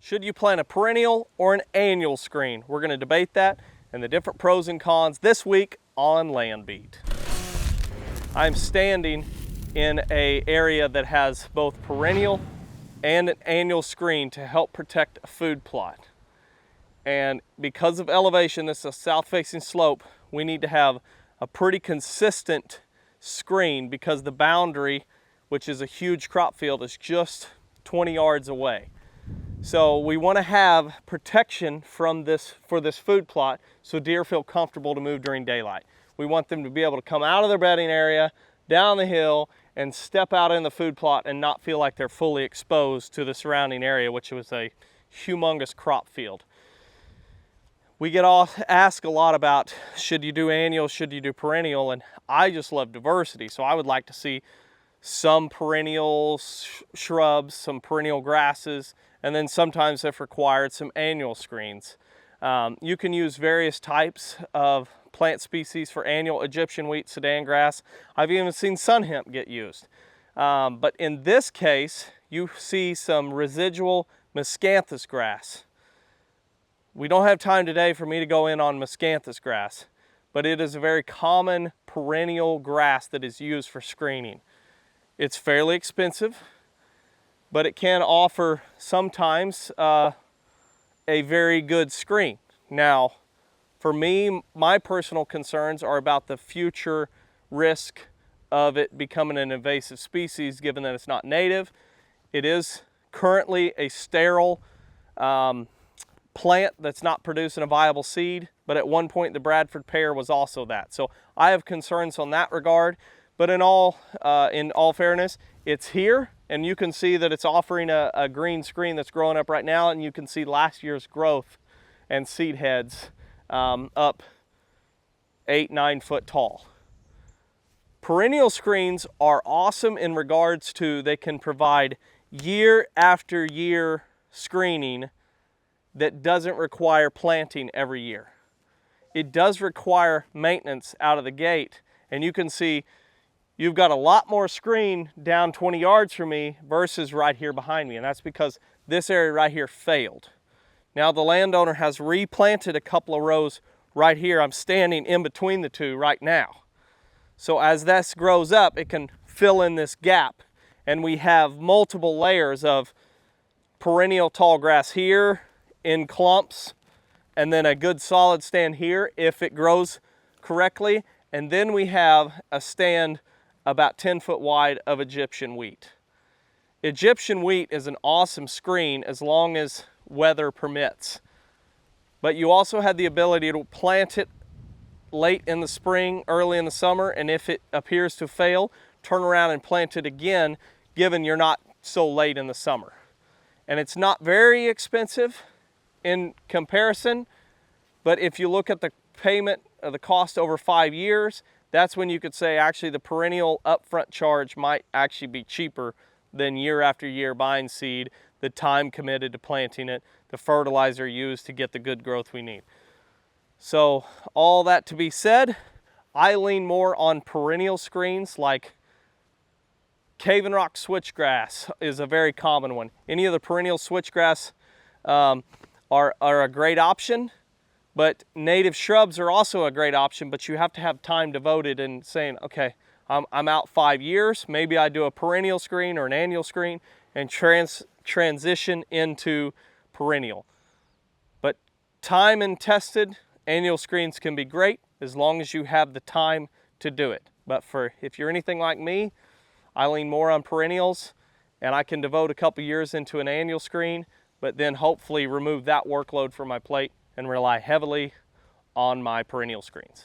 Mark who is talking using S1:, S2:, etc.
S1: Should you plant a perennial or an annual screen? We're going to debate that and the different pros and cons this week on Land Beat. I'm standing in an area that has both perennial and an annual screen to help protect a food plot. And because of elevation, this is a south-facing slope, we need to have a pretty consistent screen because the boundary, which is a huge crop field, is just 20 yards away. So we want to have protection from this for this food plot so deer feel comfortable to move during daylight. We want them to be able to come out of their bedding area, down the hill, and step out in the food plot and not feel like they're fully exposed to the surrounding area, which was a humongous crop field. We get asked a lot about, should you do annual, should you do perennial, and I just love diversity, so I would like to see some perennial shrubs, some perennial grasses, and then sometimes if required, some annual screens. You can use various types of plant species for annual: Egyptian wheat, Sudan grass. I've even seen sun hemp get used. But in this case, you see some residual miscanthus grass. We don't have time today for me to go in on miscanthus grass, but it is a very common perennial grass that is used for screening. It's fairly expensive, but it can offer sometimes a very good screen. Now, for me, my personal concerns are about the future risk of it becoming an invasive species, given that it's not native. It is currently a sterile plant that's not producing a viable seed, but at one point the Bradford pear was also that. So I have concerns on that regard, but in all fairness, it's here, and you can see that it's offering a green screen that's growing up right now, and you can see last year's growth and seed heads up 8-9 foot tall. Perennial screens are awesome in regards to they can provide year after year screening that doesn't require planting every year. It does require maintenance out of the gate, and you can see you've got a lot more screen down 20 yards from me versus right here behind me, and that's because this area right here failed. Now the landowner has replanted a couple of rows right here. I'm standing in between the two right now. So as this grows up, it can fill in this gap, and we have multiple layers of perennial tall grass here in clumps, and then a good solid stand here if it grows correctly, and then we have a stand about 10 foot wide of Egyptian wheat. Egyptian wheat is an awesome screen as long as weather permits, but you also have the ability to plant it late in the spring, early in the summer, and if it appears to fail, turn around and plant it again, given you're not so late in the summer. And it's not very expensive in comparison, but if you look at the payment of the cost over 5 years, that's when you could say actually the perennial upfront charge might actually be cheaper than year after year buying seed, the time committed to planting it, the fertilizer used to get the good growth we need. So all that to be said, I lean more on perennial screens like cave and rock switchgrass is a very common one. Any of the perennial switchgrass are a great option. But native shrubs are also a great option, but you have to have time devoted in saying, okay, I'm out 5 years, maybe I do a perennial screen or an annual screen and transition into perennial. But time and tested, annual screens can be great as long as you have the time to do it. But if you're anything like me, I lean more on perennials, and I can devote a couple years into an annual screen, but then hopefully remove that workload from my plate and rely heavily on my perennial screens.